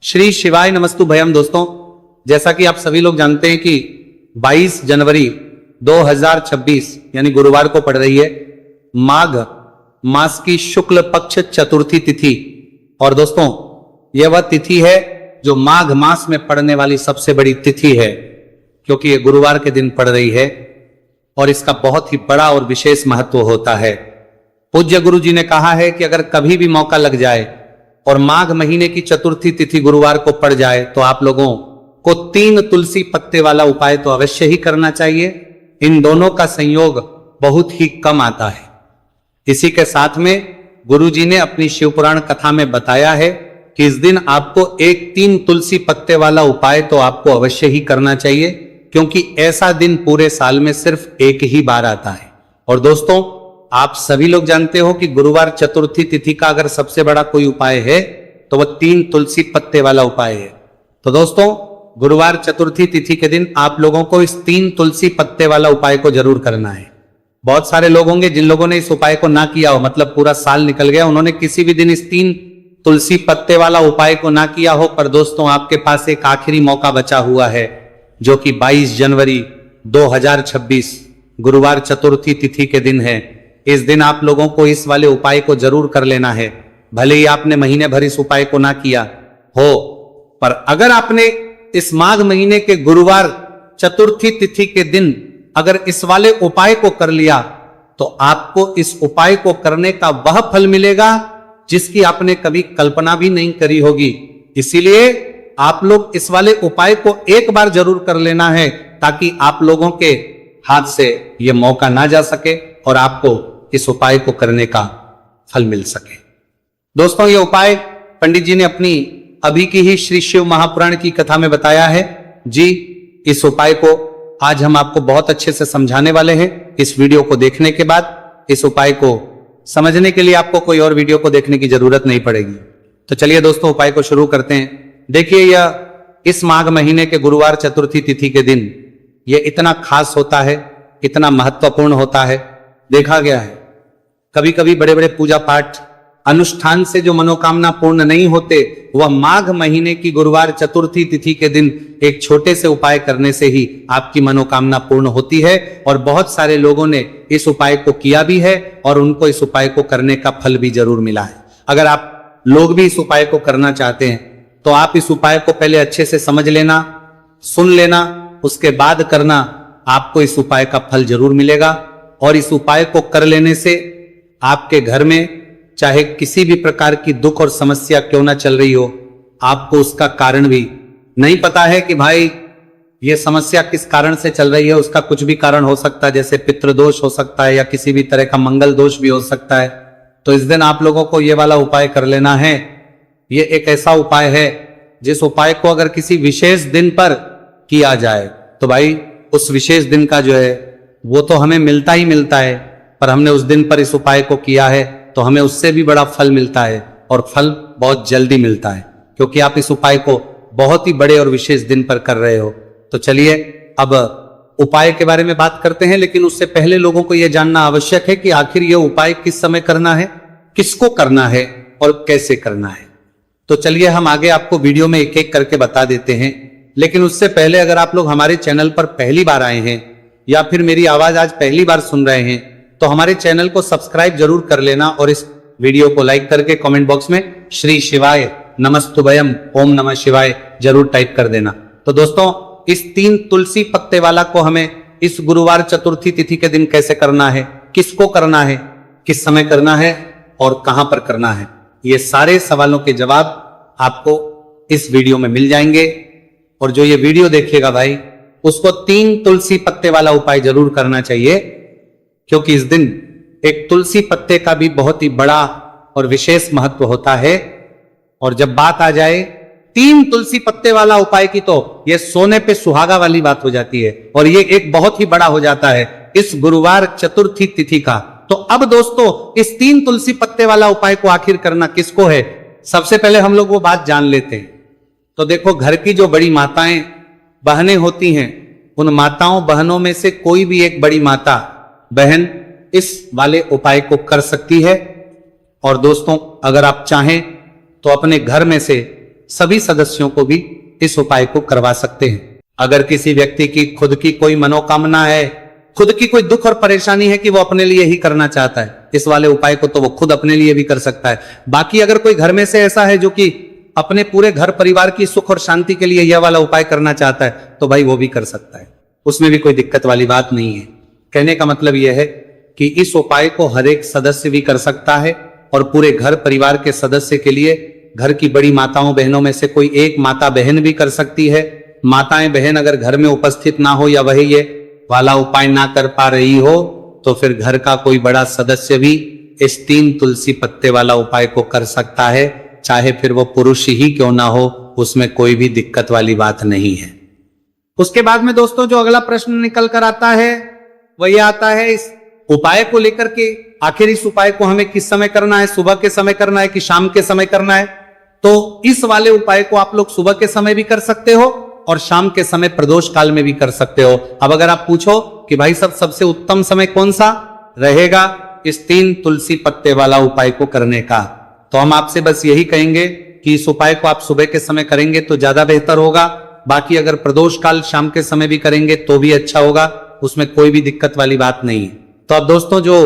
श्री शिवाय नमस्तुभयम। दोस्तों, जैसा कि आप सभी लोग जानते हैं कि 22 जनवरी 2026 यानी गुरुवार को पड़ रही है माघ मास की शुक्ल पक्ष चतुर्थी तिथि। और दोस्तों, यह वह तिथि है जो माघ मास में पड़ने वाली सबसे बड़ी तिथि है, क्योंकि यह गुरुवार के दिन पड़ रही है और इसका बहुत ही बड़ा और विशेष महत्व होता है। पूज्य गुरु जी ने कहा है कि अगर कभी भी मौका लग जाए और माघ महीने की चतुर्थी तिथि गुरुवार को पड़ जाए तो आप लोगों को 3 तुलसी पत्ते वाला उपाय तो अवश्य ही करना चाहिए। इन दोनों का संयोग बहुत ही कम आता है। इसी के साथ में गुरु जी ने अपनी शिवपुराण कथा में बताया है कि इस दिन आपको 3 तुलसी पत्ते वाला उपाय तो आपको अवश्य ही करना चाहिए, क्योंकि ऐसा दिन पूरे साल में सिर्फ एक ही बार आता है। और दोस्तों, आप सभी लोग जानते हो कि गुरुवार चतुर्थी तिथि का अगर सबसे बड़ा कोई उपाय है तो वह 3 तुलसी पत्ते वाला उपाय है। तो दोस्तों, गुरुवार चतुर्थी तिथि के दिन आप लोगों को इस 3 तुलसी पत्ते वाला उपाय को जरूर करना है। बहुत सारे लोग होंगे जिन लोगों ने इस उपाय को ना किया हो, मतलब पूरा साल निकल गया, उन्होंने किसी भी दिन इस 3 तुलसी पत्ते वाला उपाय को ना किया हो। पर दोस्तों, आपके पास एक आखिरी मौका बचा हुआ है, जो कि 22 जनवरी 2026 गुरुवार चतुर्थी तिथि के दिन है। इस दिन आप लोगों को इस वाले उपाय को जरूर कर लेना है। भले ही आपने महीने भर इस उपाय को ना किया हो, पर अगर आपने इस माघ महीने के गुरुवार चतुर्थी तिथि के दिन अगर इस वाले उपाय को कर लिया तो आपको इस उपाय को करने का वह फल मिलेगा जिसकी आपने कभी कल्पना भी नहीं करी होगी। इसीलिए आप लोग इस वाले उपाय को एक बार जरूर कर लेना है, ताकि आप लोगों के हाथ से यह मौका ना जा सके और आपको इस उपाय को करने का फल मिल सके। दोस्तों, यह उपाय पंडित जी ने अपनी अभी की ही श्री शिव महापुराण की कथा में बताया है जी। इस उपाय को आज हम आपको बहुत अच्छे से समझाने वाले हैं। इस वीडियो को देखने के बाद इस उपाय को समझने के लिए आपको कोई और वीडियो को देखने की जरूरत नहीं पड़ेगी। तो चलिए दोस्तों, उपाय को शुरू करते हैं। देखिए, यह इस माघ महीने के गुरुवार चतुर्थी तिथि के दिन यह इतना खास होता है, इतना महत्वपूर्ण होता है। देखा गया है कभी कभी बड़े बड़े पूजा पाठ अनुष्ठान से जो मनोकामना पूर्ण नहीं होते, वह माघ महीने की गुरुवार चतुर्थी तिथि के दिन एक छोटे से उपाय करने से ही आपकी मनोकामना पूर्ण होती है। और बहुत सारे लोगों ने इस उपाय को किया भी है और उनको इस उपाय को करने का फल भी जरूर मिला है। अगर आप लोग भी इस उपाय को करना चाहते हैं तो आप इस उपाय को पहले अच्छे से समझ लेना, सुन लेना, उसके बाद करना। आपको इस उपाय का फल जरूर मिलेगा। और इस उपाय को कर लेने से आपके घर में चाहे किसी भी प्रकार की दुख और समस्या क्यों ना चल रही हो, आपको उसका कारण भी नहीं पता है कि भाई ये समस्या किस कारण से चल रही है। उसका कुछ भी कारण हो सकता है, जैसे पितृदोष हो सकता है या किसी भी तरह का मंगल दोष भी हो सकता है। तो इस दिन आप लोगों को ये वाला उपाय कर लेना है। ये एक ऐसा उपाय है जिस उपाय को अगर किसी विशेष दिन पर किया जाए तो भाई उस विशेष दिन का जो है वो तो हमें मिलता ही मिलता है, पर हमने उस दिन पर इस उपाय को किया है तो हमें उससे भी बड़ा फल मिलता है, और फल बहुत जल्दी मिलता है, क्योंकि आप इस उपाय को बहुत ही बड़े और विशेष दिन पर कर रहे हो। तो चलिए अब उपाय के बारे में बात करते हैं, लेकिन उससे पहले लोगों को यह जानना आवश्यक है कि आखिर यह उपाय किस समय करना है, किसको करना है और कैसे करना है। तो चलिए हम आगे आपको वीडियो में एक एक करके बता देते हैं। लेकिन उससे पहले अगर आप लोग हमारे चैनल पर पहली बार आए हैं या फिर मेरी आवाज आज पहली बार सुन रहे हैं तो हमारे चैनल को सब्सक्राइब जरूर कर लेना और इस वीडियो को लाइक करके कमेंट बॉक्स में श्री शिवाय नमस्तुभयम ओम नमः शिवाय जरूर टाइप कर देना। तो दोस्तों, इस 3 तुलसी पत्ते वाला को हमें इस गुरुवार चतुर्थी तिथि के दिन कैसे करना है, किसको करना है, किस समय करना है और कहां पर करना है, ये सारे सवालों के जवाब आपको इस वीडियो में मिल जाएंगे। और जो ये वीडियो देखेगा भाई, उसको 3 तुलसी पत्ते वाला उपाय जरूर करना चाहिए, क्योंकि इस दिन एक तुलसी पत्ते का भी बहुत ही बड़ा और विशेष महत्व होता है। और जब बात आ जाए 3 तुलसी पत्ते वाला उपाय की, तो यह सोने पे सुहागा वाली बात हो जाती है और ये एक बहुत ही बड़ा हो जाता है इस गुरुवार चतुर्थी तिथि का। तो अब दोस्तों, इस 3 तुलसी पत्ते वाला उपाय को आखिर करना किसको है, सबसे पहले हम लोग वो बात जान लेते हैं। तो देखो, घर की जो बड़ी माताएं बहनें होती हैं, उन माताओं बहनों में से कोई भी एक बड़ी माता बहन इस वाले उपाय को कर सकती है। और दोस्तों, अगर आप चाहें तो अपने घर में से सभी सदस्यों को भी इस उपाय को करवा सकते हैं। अगर किसी व्यक्ति की खुद की कोई मनोकामना है, खुद की कोई दुख और परेशानी है कि वो अपने लिए ही करना चाहता है इस वाले उपाय को, तो वो खुद अपने लिए भी कर सकता है। बाकी अगर कोई घर में से ऐसा है जो कि अपने पूरे घर परिवार की सुख और शांति के लिए यह वाला उपाय करना चाहता है, तो भाई वो भी कर सकता है, उसमें भी कोई दिक्कत वाली बात नहीं है। कहने का मतलब यह है कि इस उपाय को हर एक सदस्य भी कर सकता है और पूरे घर परिवार के सदस्य के लिए घर की बड़ी माताओं बहनों में से कोई एक माता बहन भी कर सकती है। माताएं बहन अगर घर में उपस्थित ना हो या वही ये वाला उपाय ना कर पा रही हो, तो फिर घर का कोई बड़ा सदस्य भी इस 3 तुलसी पत्ते वाला उपाय को कर सकता है, चाहे फिर वो पुरुष ही क्यों ना हो, उसमें कोई भी दिक्कत वाली बात नहीं है। उसके बाद में दोस्तों जो अगला प्रश्न निकल कर आता है वह यह आता है इस उपाय को लेकर के, आखिर इस उपाय को हमें किस समय करना है, सुबह के समय करना है कि शाम के समय करना है। तो इस वाले उपाय को आप लोग सुबह के समय भी कर सकते हो और शाम के समय प्रदोष काल में भी कर सकते हो। अब अगर आप पूछो कि भाई सबसे उत्तम समय कौन सा रहेगा इस 3 तुलसी पत्ते वाला उपाय को करने का, तो हम आपसे बस यही कहेंगे कि इस उपाय को आप सुबह के समय करेंगे तो ज्यादा बेहतर होगा। बाकी अगर प्रदोष काल शाम के समय भी करेंगे तो भी अच्छा होगा, उसमें कोई भी दिक्कत वाली बात नहीं है। तो अब दोस्तों जो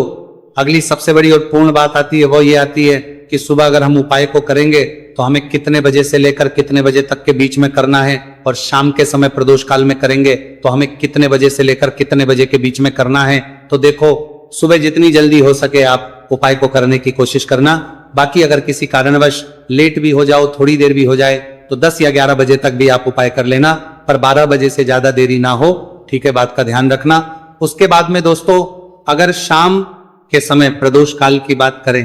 अगली सबसे बड़ी और पूर्ण बात आती है वो ये आती है कि सुबह अगर हम उपाय को करेंगे तो हमें कितने बजे से लेकर कितने बजे तक के बीच में करना है, और शाम के समय प्रदोष काल में करेंगे तो हमें कितने बजे से लेकर कितने बजे के बीच में करना है। तो देखो सुबह जितनी जल्दी हो सके आप उपाय को करने की कोशिश करना। बाकी अगर किसी कारणवश लेट भी हो जाओ, थोड़ी देर भी हो जाए, तो 10 या 11 बजे तक भी आप उपाय कर लेना, पर 12 बजे से ज्यादा देरी ना हो, ठीक है, बात का ध्यान रखना। उसके बाद में दोस्तों अगर शाम के समय प्रदोष काल की बात करें,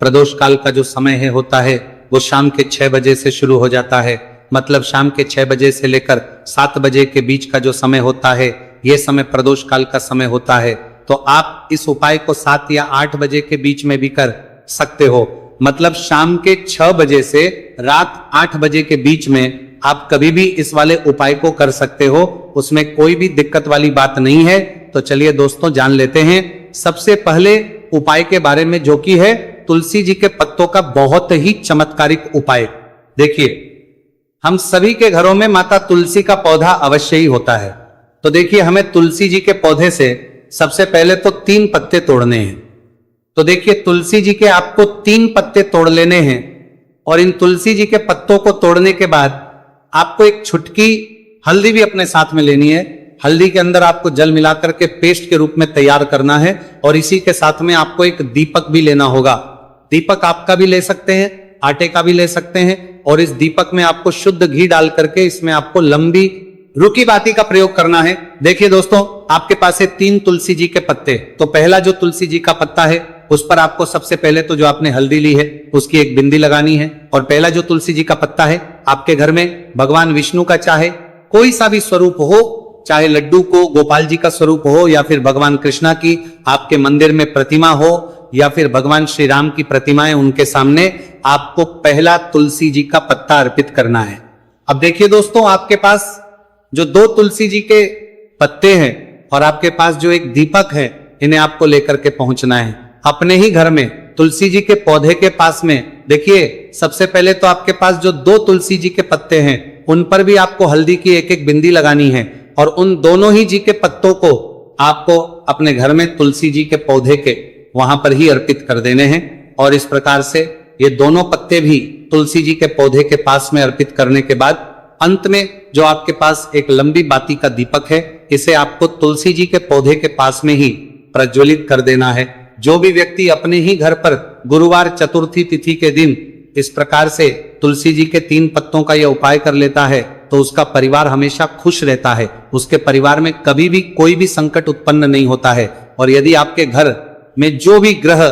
प्रदोष काल का जो समय है होता है वो शाम के 6 बजे से शुरू हो जाता है। मतलब शाम के 6 बजे से लेकर 7 बजे के बीच का जो समय होता है ये समय प्रदोष काल का समय होता है। तो आप इस उपाय को 7 या 8 बजे के बीच में भी कर सकते हो। मतलब शाम के 6 बजे से रात 8 बजे के बीच में आप कभी भी इस वाले उपाय को कर सकते हो, उसमें कोई भी दिक्कत वाली बात नहीं है। तो चलिए दोस्तों जान लेते हैं सबसे पहले उपाय के बारे में, जो कि है तुलसी जी के पत्तों का बहुत ही चमत्कारिक उपाय। देखिए हम सभी के घरों में माता तुलसी का पौधा अवश्य ही होता है। तो देखिए हमें तुलसी जी के पौधे से सबसे पहले तो 3 पत्ते तोड़ने हैं। तो देखिए तुलसी जी के आपको 3 पत्ते तोड़ लेने हैं, और इन तुलसी जी के पत्तों को तोड़ने के बाद आपको एक छुटकी हल्दी भी अपने साथ में लेनी है। हल्दी के अंदर आपको जल मिलाकर के पेस्ट के रूप में तैयार करना है, और इसी के साथ में आपको एक दीपक भी लेना होगा। दीपक आपका भी ले सकते हैं, आटे का भी ले सकते हैं, और इस दीपक में आपको शुद्ध घी डाल करके इसमें आपको लंबी रुकी बाती का प्रयोग करना है। देखिए दोस्तों आपके पास है 3 तुलसी जी के पत्ते। तो पहला जो तुलसी जी का पत्ता है उस पर आपको सबसे पहले तो जो आपने हल्दी ली है उसकी एक बिंदी लगानी है। और पहला जो तुलसी जी का पत्ता है आपके घर में भगवान विष्णु का चाहे कोई सा भी स्वरूप हो, चाहे लड्डू को गोपाल जी का स्वरूप हो, या फिर भगवान कृष्णा की आपके मंदिर में प्रतिमा हो, या फिर भगवान श्री राम की प्रतिमाएं, उनके सामने आपको पहला तुलसी जी का पत्ता अर्पित करना है। अब देखिए दोस्तों आपके पास जो 2 तुलसी जी के पत्ते हैं और आपके पास जो एक दीपक है, इन्हें आपको लेकर के पहुंचना है अपने ही घर में तुलसी जी के पौधे के पास में। देखिए सबसे पहले तो आपके पास जो 2 तुलसी जी के पत्ते हैं उन पर भी आपको हल्दी की एक बिंदी लगानी है, और उन दोनों ही जी के पत्तों को आपको अपने घर में तुलसी जी के पौधे के वहां पर ही अर्पित कर देने हैं। और इस प्रकार से ये दोनों पत्ते भी तुलसी जी के पौधे के पास में अर्पित करने के बाद अंत में जो आपके पास एक लंबी बाती का दीपक है, इसे आपको तुलसी जी के पौधे के पास में ही प्रज्वलित कर देना है। जो भी व्यक्ति अपने ही घर पर गुरुवार चतुर्थी तिथि के दिन इस प्रकार से तुलसी जी के 3 पत्तों का यह उपाय कर लेता है तो उसका परिवार हमेशा खुश रहता है, उसके परिवार में कभी भी कोई भी संकट उत्पन्न नहीं होता है, और यदि आपके घर में जो भी ग्रह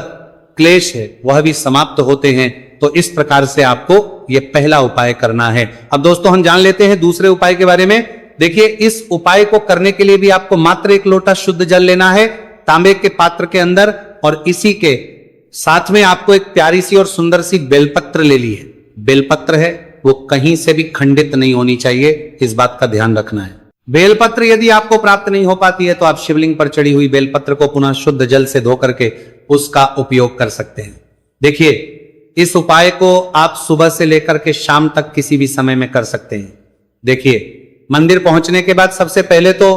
क्लेश है वह भी समाप्त होते हैं। तो इस प्रकार से आपको यह पहला उपाय करना है। अब दोस्तों हम जान लेते हैं दूसरे उपाय के बारे में। देखिए इस उपाय को करने के लिए भी आपको मात्र 1 लोटा शुद्ध जल लेना है तांबे के पात्र के अंदर, और इसी के साथ में आपको एक प्यारी सी और सुंदर सी बेलपत्र ले ली है। बेलपत्र है वो कहीं से भी खंडित नहीं होनी चाहिए, इस बात का ध्यान रखना है। बेलपत्र यदि आपको प्राप्त नहीं हो पाती है तो आप शिवलिंग पर चढ़ी हुई बेलपत्र को पुनः शुद्ध जल से धो करके उसका उपयोग कर सकते हैं। देखिए इस उपाय को आप सुबह से लेकर के शाम तक किसी भी समय में कर सकते हैं। देखिए, मंदिर पहुंचने के बाद सबसे पहले तो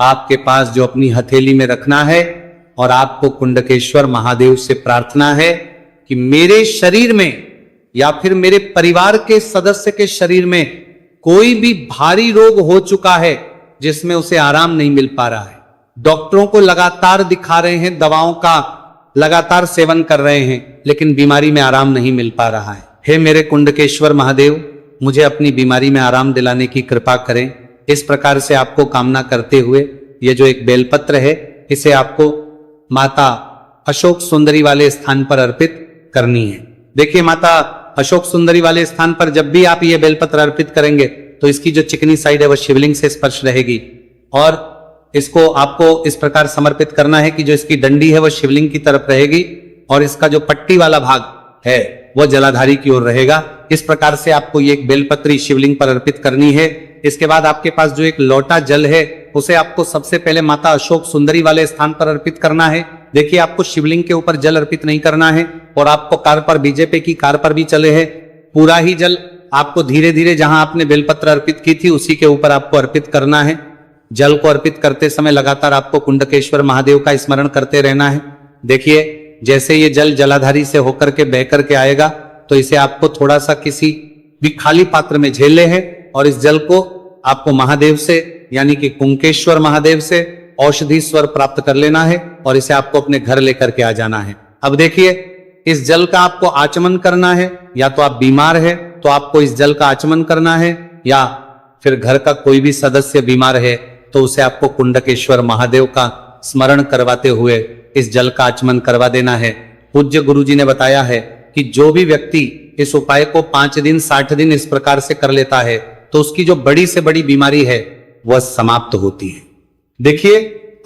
आपके पास जो अपनी हथेली में रखना है और आपको कुंडकेश्वर महादेव से प्रार्थना है कि मेरे शरीर में या फिर मेरे परिवार के सदस्य के शरीर में कोई भी भारी रोग हो चुका है जिसमें उसे आराम नहीं मिल पा रहा है, डॉक्टरों को लगातार दिखा रहे हैं, दवाओं का लगातार सेवन कर रहे हैं, लेकिन बीमारी में आराम नहीं मिल पा रहा है। हे मेरे कुंडकेश्वर महादेव, मुझे अपनी बीमारी में आराम दिलाने की कृपा करें। इस प्रकार से आपको कामना करते हुए ये जो एक बेलपत्र है, इसे आपको माता अशोक सुंदरी वाले स्थान पर अर्पित करनी है। देखिए, माता अशोक सुंदरी वाले स्थान पर जब भी आप ये बेलपत्र अर्पित करेंगे तो इसकी जो चिकनी साइड है वह शिवलिंग से स्पर्श रहेगी और इसको आपको इस प्रकार समर्पित करना है कि जो इसकी डंडी है वह शिवलिंग की तरफ रहेगी और इसका जो पट्टी वाला भाग है वह जलाधारी की ओर रहेगा। इस प्रकार से आपको ये एक बेलपत्री शिवलिंग पर अर्पित करनी है। इसके बाद आपके पास जो एक लोटा जल है उसे आपको सबसे पहले माता अशोक सुंदरी वाले स्थान पर अर्पित करना है। देखिए, आपको शिवलिंग के ऊपर जल अर्पित नहीं करना है और आपको कार पर, बीजेपी की कार पर भी चले है, पूरा ही जल आपको धीरे धीरे जहां आपने बेलपत्र अर्पित की थी उसी के ऊपर आपको अर्पित करना है। जल को अर्पित करते समय लगातार आपको कुंडकेश्वर महादेव का स्मरण करते रहना है। देखिए, जैसे ये जल जलाधारी से होकर के बह करके आएगा तो इसे आपको थोड़ा सा किसी भी खाली पात्र में झेले है और इस जल को आपको महादेव से यानी कि कुंकेश्वर महादेव से औषधि स्वर प्राप्त कर लेना है और इसे आपको अपने घर लेकर के आ जाना है। अब देखिए, इस जल का आपको आचमन करना है, या तो आप बीमार है तो आपको इस जल का आचमन करना है, या फिर घर का कोई भी सदस्य बीमार है तो उसे आपको कुंडकेश्वर महादेव का स्मरण करवाते हुए इस जल का आचमन करवा देना है। पूज्य गुरुजी ने बताया है कि जो भी व्यक्ति इस उपाय को 5 दिन 60 दिन इस प्रकार से कर लेता है तो उसकी जो बड़ी से बड़ी बीमारी है वह समाप्त होती है। देखिए,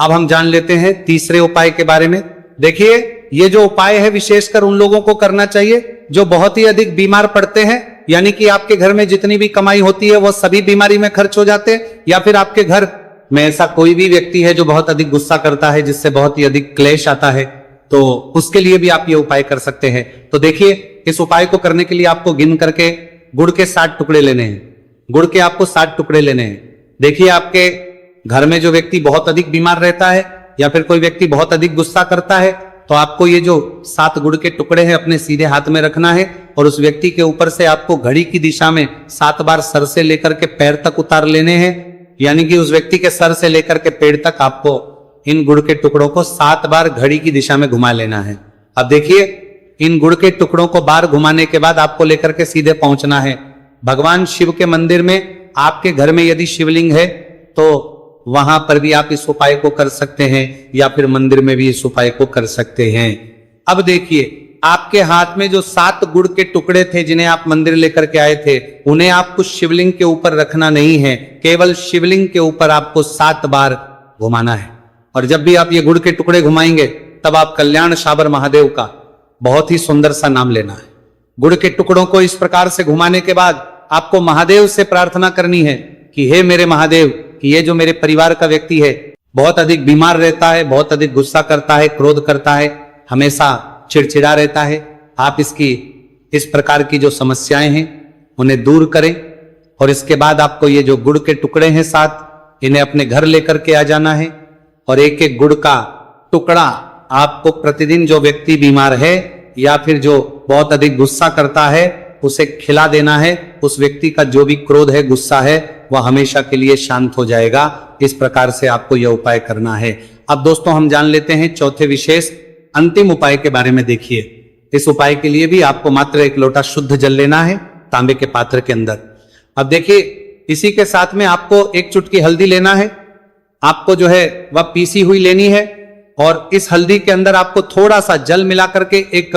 अब हम जान लेते हैं तीसरे उपाय के बारे में। देखिए, ये जो उपाय है विशेषकर उन लोगों को करना चाहिए जो बहुत ही अधिक बीमार पड़ते हैं, यानी कि आपके घर में जितनी भी कमाई होती है वो सभी बीमारी में खर्च हो जाते हैं, या फिर आपके घर में ऐसा कोई भी व्यक्ति है जो बहुत अधिक गुस्सा करता है, जिससे बहुत ही अधिक क्लेश आता है, तो उसके लिए भी आप ये उपाय कर सकते हैं। तो देखिए, इस उपाय को करने के लिए आपको गिन करके गुड़ के 60 टुकड़े लेने हैं। गुड़ के आपको 60 टुकड़े लेने हैं। देखिए, आपके घर में जो व्यक्ति बहुत अधिक बीमार रहता है या फिर कोई व्यक्ति बहुत अधिक गुस्सा करता है तो आपको ये जो 7 गुड़ के टुकड़े हैं अपने सीधे हाथ में रखना है और उस व्यक्ति के ऊपर से आपको घड़ी की दिशा में 7 बार सर से लेकर के पैर तक उतार लेने हैं, यानी कि उस व्यक्ति के सर से लेकर के पैर तक आपको इन गुड़ के टुकड़ों को 7 बार घड़ी की दिशा में घुमा लेना है। अब देखिए, इन गुड़ के टुकड़ों को बार घुमाने के बाद आपको लेकर के सीधे पहुंचना है भगवान शिव के मंदिर में। आपके घर में यदि शिवलिंग है तो वहां पर भी आप इस उपाय को कर सकते हैं, या फिर मंदिर में भी इस उपाय को कर सकते हैं। अब देखिए, आपके हाथ में जो 7 गुड़ के टुकड़े थे जिन्हें आप मंदिर लेकर के आए थे, उन्हें आपको शिवलिंग के ऊपर रखना नहीं है, केवल शिवलिंग के ऊपर आपको 7 बार घुमाना है। और जब भी आप ये गुड़ के टुकड़े घुमाएंगे तब आप कल्याण शाबर महादेव का बहुत ही सुंदर सा नाम लेना है। गुड़ के टुकड़ों को इस प्रकार से घुमाने के बाद आपको महादेव से प्रार्थना करनी है कि हे मेरे महादेव, कि ये जो मेरे परिवार का व्यक्ति है बहुत अधिक बीमार रहता है, बहुत अधिक गुस्सा करता है, क्रोध करता है, हमेशा चिड़चिड़ा रहता है, आप इसकी इस प्रकार की जो समस्याएं हैं उन्हें दूर करें। और इसके बाद आपको ये जो गुड़ के टुकड़े हैं 7, इन्हें अपने घर लेकर के आ जाना है और एक एक गुड़ का टुकड़ा आपको प्रतिदिन जो व्यक्ति बीमार है या फिर जो बहुत अधिक गुस्सा करता है उसे खिला देना है। उस व्यक्ति का जो भी क्रोध है, गुस्सा है, वह हमेशा के लिए शांत हो जाएगा। इस प्रकार से आपको यह उपाय करना है। अब दोस्तों, हम जान लेते हैं चौथे विशेष अंतिम उपाय के बारे में। देखिए, इस उपाय के लिए भी आपको मात्र 1 लोटा शुद्ध जल लेना है तांबे के पात्र के अंदर। अब देखिए, इसी के साथ में आपको 1 चुटकी हल्दी लेना है, आपको जो है वह पीसी हुई लेनी है और इस हल्दी के अंदर आपको थोड़ा सा जल मिला करके एक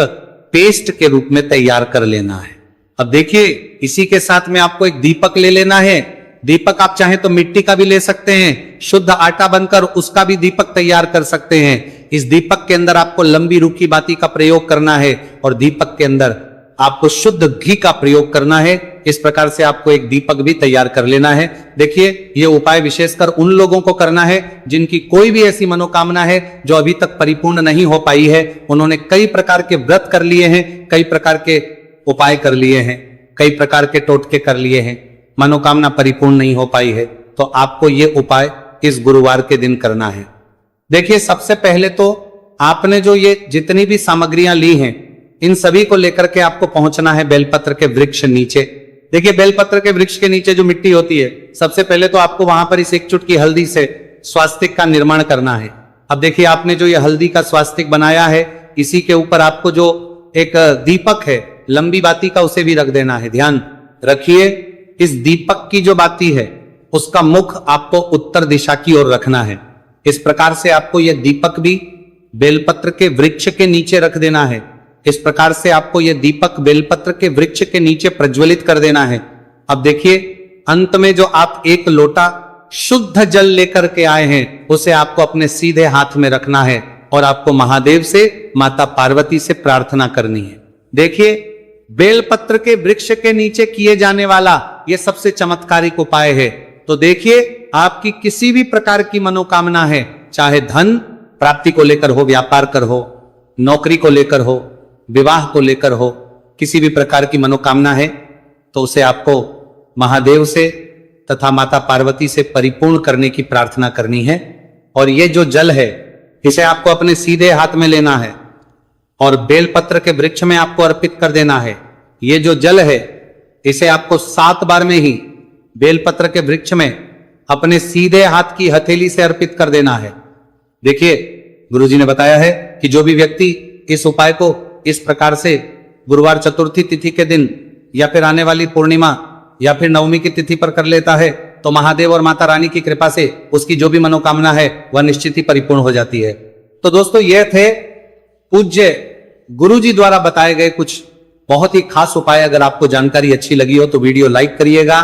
पेस्ट के रूप में तैयार कर लेना है। अब देखिए, इसी के साथ में आपको एक दीपक ले लेना है। दीपक आप चाहें तो मिट्टी का भी ले सकते हैं, शुद्ध आटा बनकर उसका भी दीपक तैयार कर सकते हैं। इस दीपक के अंदर आपको लंबी रूखी बाती का प्रयोग करना है और दीपक के अंदर आपको शुद्ध घी का प्रयोग करना है। इस प्रकार से आपको एक दीपक भी तैयार कर लेना है। देखिए, यह उपाय विशेषकर उन लोगों को करना है जिनकी कोई भी ऐसी मनोकामना है जो अभी तक परिपूर्ण नहीं हो पाई है। उन्होंने कई प्रकार के व्रत कर लिए हैं, कई प्रकार के उपाय कर लिए हैं, कई प्रकार के टोटके कर लिए हैं, मनोकामना परिपूर्ण नहीं हो पाई है, तो आपको यह उपाय इस गुरुवार के दिन करना है। देखिए, सबसे पहले तो आपने जो ये जितनी भी सामग्रियां ली हैं, इन सभी को लेकर के आपको पहुंचना है बेलपत्र के वृक्ष नीचे। देखिए, बेलपत्र के वृक्ष के नीचे जो मिट्टी होती है, सबसे पहले तो आपको वहां पर इस एक चुटकी हल्दी से स्वास्तिक का निर्माण करना है। अब देखिए, आपने जो ये हल्दी का स्वास्तिक बनाया है, इसी के ऊपर आपको जो एक दीपक है लंबी बाती का, उसे भी रख देना है। ध्यान रखिए, इस दीपक की जो बाती है उसका मुख आपको उत्तर दिशा की ओर रखना है। इस प्रकार से आपको यह दीपक भी बेलपत्र के वृक्ष के नीचे रख देना है। इस प्रकार से आपको यह दीपक बेलपत्र के वृक्ष के नीचे प्रज्वलित कर देना है। अब देखिए, अंत में जो आप एक लोटा शुद्ध जल लेकर के आए हैं, उसे आपको अपने सीधे हाथ में रखना है और आपको महादेव से, माता पार्वती से प्रार्थना करनी है। देखिए, बेलपत्र के वृक्ष के नीचे किए जाने वाला यह सबसे चमत्कारिक उपाय है। तो देखिए, आपकी किसी भी प्रकार की मनोकामना है, चाहे धन प्राप्ति को लेकर हो, व्यापार कर हो, नौकरी को लेकर हो, विवाह को लेकर हो, किसी भी प्रकार की मनोकामना है, तो उसे आपको महादेव से तथा माता पार्वती से परिपूर्ण करने की प्रार्थना करनी है। और ये जो जल है, इसे आपको अपने सीधे हाथ में लेना है और बेलपत्र के वृक्ष में आपको अर्पित कर देना है। ये जो जल है, इसे आपको 7 बार में ही बेलपत्र के वृक्ष में अपने सीधे हाथ की हथेली से अर्पित कर देना है। देखिए, गुरुजी ने बताया है कि जो भी व्यक्ति इस उपाय को इस प्रकार से गुरुवार चतुर्थी तिथि के दिन या फिर आने वाली पूर्णिमा या फिर नवमी की तिथि पर कर लेता है, तो महादेव और माता रानी की कृपा से उसकी जो भी मनोकामना है वह निश्चित ही परिपूर्ण हो जाती है। तो दोस्तों, ये थे पूज्य गुरुजी द्वारा बताए गए कुछ बहुत ही खास उपाय। अगर आपको जानकारी अच्छी लगी हो तो वीडियो लाइक करिएगा,